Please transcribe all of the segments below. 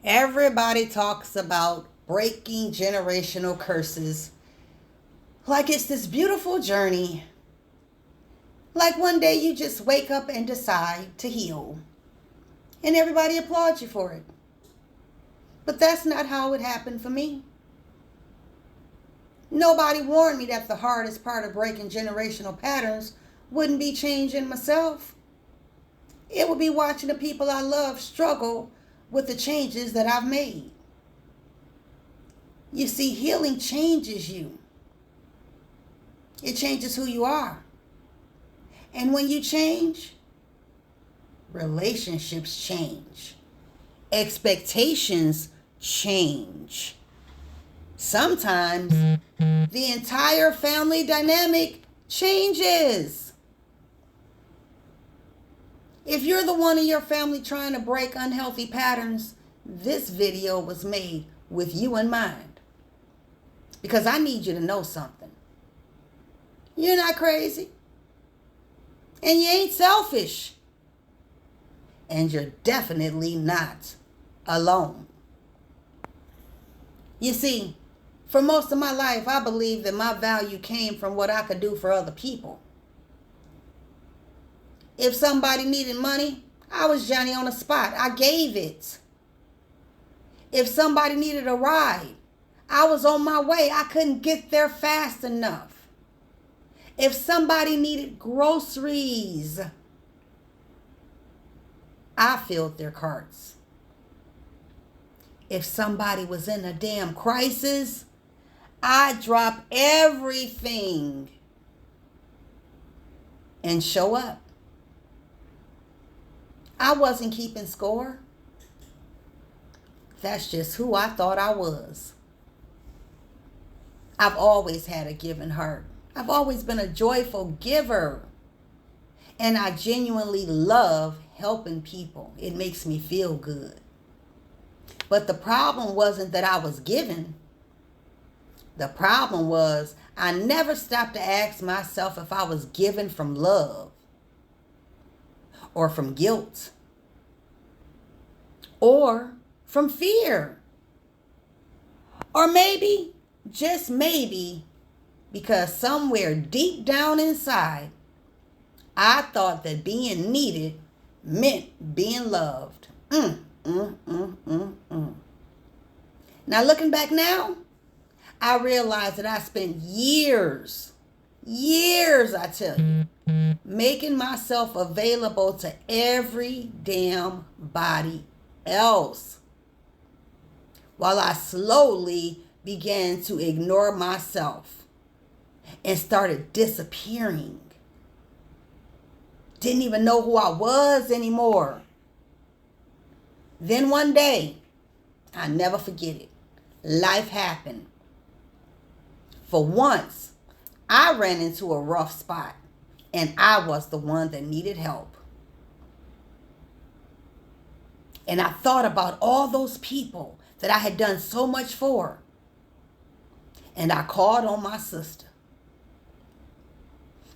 Everybody talks about breaking generational curses like it's this beautiful journey. Like one day you just wake up and decide to heal, and everybody applauds you for it. But that's not how it happened for me. Nobody warned me that the hardest part of breaking generational patterns wouldn't be changing myself. It would be watching the people I love struggle with the changes that I've made. You see, healing changes you. It changes who you are. And when you change, relationships change. Expectations change. Sometimes the entire family dynamic changes. If you're the one in your family trying to break unhealthy patterns, this video was made with you in mind. Because I need you to know something. You're not crazy. And you ain't selfish. And you're definitely not alone. You see, for most of my life, I believed that my value came from what I could do for other people. If somebody needed money, I was Johnny on the spot. I gave it. If somebody needed a ride, I was on my way. I couldn't get there fast enough. If somebody needed groceries, I filled their carts. If somebody was in a damn crisis, I drop everything and show up. I wasn't keeping score. That's just who I thought I was. I've always had a giving heart. I've always been a joyful giver. And I genuinely love helping people. It makes me feel good. But the problem wasn't that I was giving. The problem was I never stopped to ask myself if I was giving from love or from guilt or from fear. Or maybe, just maybe, because somewhere deep down inside, I thought that being needed meant being loved. Now looking back now, I realized that I spent years, I tell you, making myself available to every damn body else, while I slowly began to ignore myself and started disappearing. Didn't even know who I was anymore. Then one day, I'll never forget it, life happened. For once, I ran into a rough spot, and I was the one that needed help. And I thought about all those people that I had done so much for. And I called on my sister.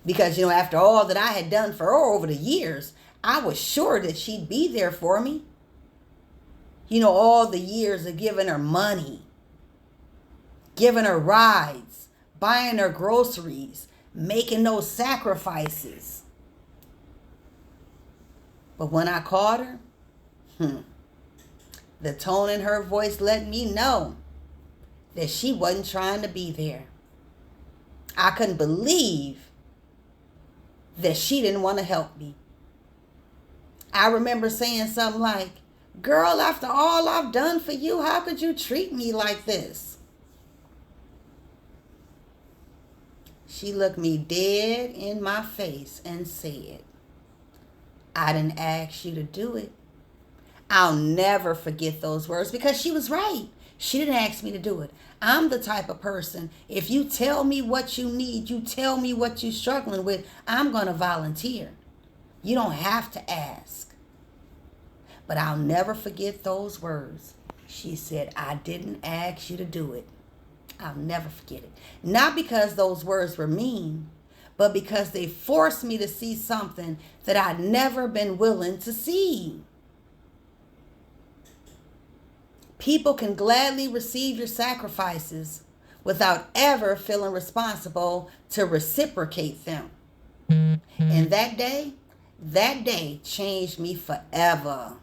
Because, after all that I had done for her over the years, I was sure that she'd be there for me. All the years of giving her money, giving her rides, buying her groceries, making those sacrifices. But when I called her, the tone in her voice let me know that she wasn't trying to be there. I couldn't believe that she didn't want to help me. I remember saying something like, "Girl, after all I've done for you, how could you treat me like this?" She looked me dead in my face and said, "I didn't ask you to do it." I'll never forget those words because she was right. She didn't ask me to do it. I'm the type of person, if you tell me what you need, you tell me what you're struggling with, I'm going to volunteer. You don't have to ask. But I'll never forget those words. She said, "I didn't ask you to do it." I'll never forget it. Not because those words were mean, but because they forced me to see something that I'd never been willing to see. People can gladly receive your sacrifices without ever feeling responsible to reciprocate them. And that day changed me forever.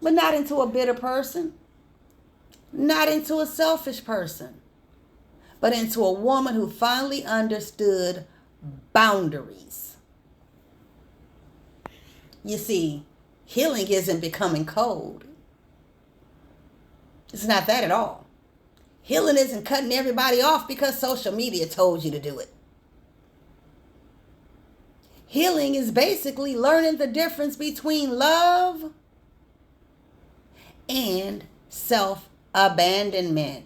But not into a bitter person, not into a selfish person, but into a woman who finally understood boundaries. You see, healing isn't becoming cold. It's not that at all. Healing isn't cutting everybody off because social media told you to do it. Healing is basically learning the difference between love and self-abandonment.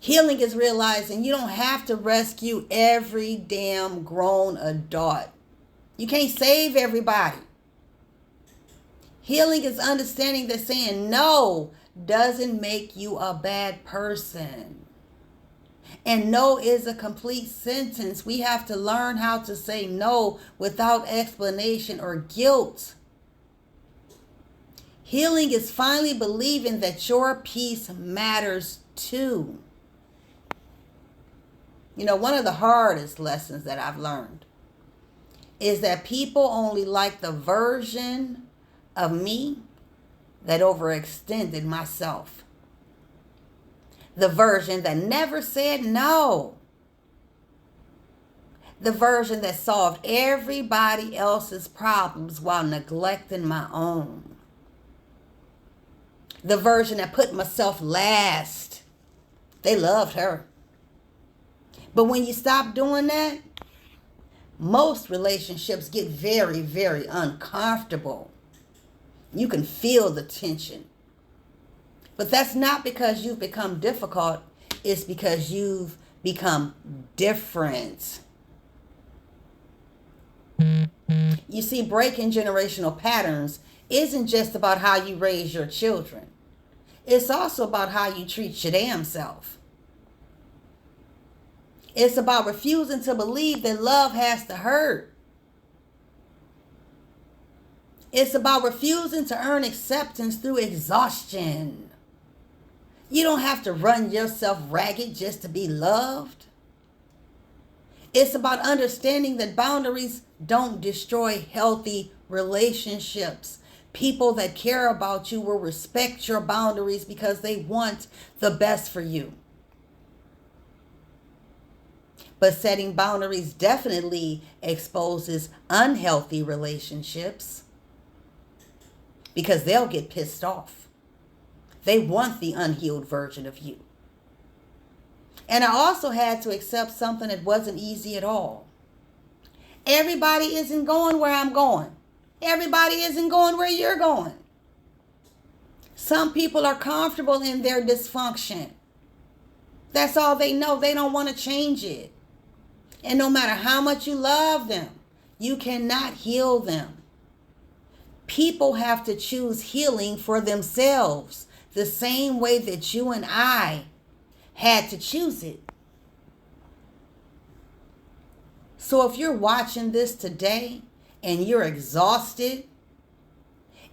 Healing is realizing you don't have to rescue every damn grown adult. You can't save everybody. Healing is understanding that saying no doesn't make you a bad person. And no is a complete sentence. We have to learn how to say no without explanation or guilt. Healing is finally believing that your peace matters too. You know, one of the hardest lessons that I've learned is that people only like the version of me that overextended myself. The version that never said no. The version that solved everybody else's problems while neglecting my own. The version that put myself last. They loved her. But when you stop doing that, most relationships get very, very uncomfortable. You can feel the tension. But that's not because you've become difficult. It's because you've become different. You see, breaking generational patterns isn't just about how you raise your children. It's also about how you treat your damn self. It's about refusing to believe that love has to hurt. It's about refusing to earn acceptance through exhaustion. You don't have to run yourself ragged just to be loved. It's about understanding that boundaries don't destroy healthy relationships. People that care about you will respect your boundaries because they want the best for you. But setting boundaries definitely exposes unhealthy relationships because they'll get pissed off. They want the unhealed version of you. And I also had to accept something that wasn't easy at all. Everybody isn't going where I'm going. Everybody isn't going where you're going. Some people are comfortable in their dysfunction. That's all they know. They don't want to change it. And no matter how much you love them, you cannot heal them. People have to choose healing for themselves the same way that you and I had to choose it. So if you're watching this today and you're exhausted,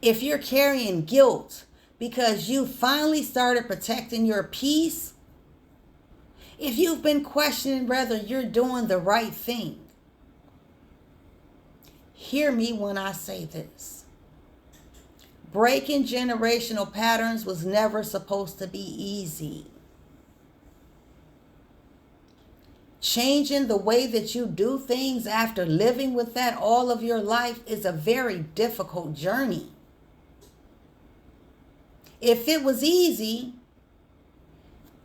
if you're carrying guilt because you finally started protecting your peace, if you've been questioning whether you're doing the right thing, hear me when I say this. Breaking generational patterns was never supposed to be easy. Changing the way that you do things after living with that all of your life is a very difficult journey. If it was easy,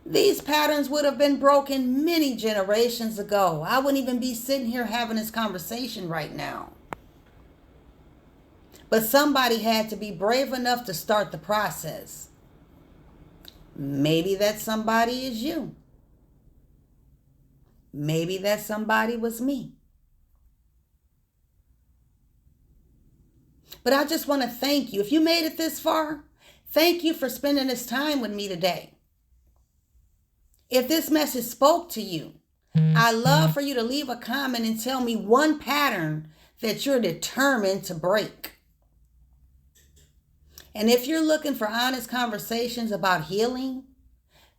these patterns would have been broken many generations ago. I wouldn't even be sitting here having this conversation right now. But somebody had to be brave enough to start the process. Maybe that somebody is you. Maybe that somebody was me. But I just want to thank you. If you made it this far, thank you for spending this time with me today. If this message spoke to you, I'd love for you to leave a comment and tell me one pattern that you're determined to break. And if you're looking for honest conversations about healing,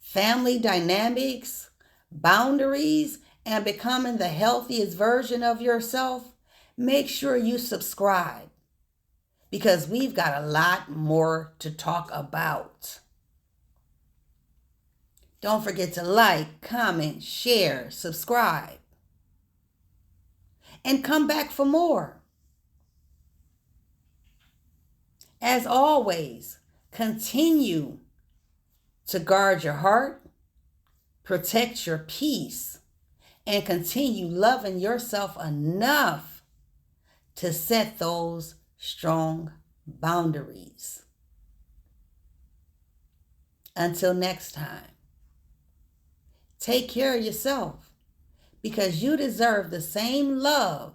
family dynamics, boundaries, and becoming the healthiest version of yourself, make sure you subscribe because we've got a lot more to talk about. Don't forget to like, comment, share, subscribe, and come back for more. As always, continue to guard your heart, protect your peace, and continue loving yourself enough to set those strong boundaries. Until next time, take care of yourself because you deserve the same love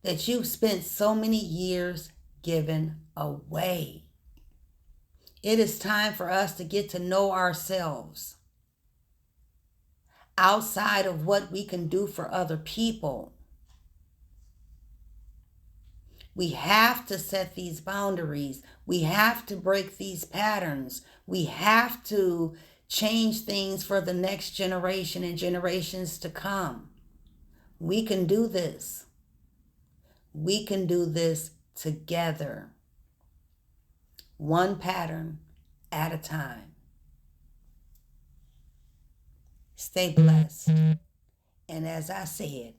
that you've spent so many years giving away. It is time for us to get to know ourselves outside of what we can do for other people. We have to set these boundaries. We have to break these patterns. We have to change things for the next generation and generations to come. We can do this. We can do this together. One pattern at a time. Stay blessed. And as I said,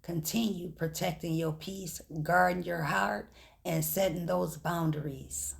continue protecting your peace, guarding your heart, and setting those boundaries.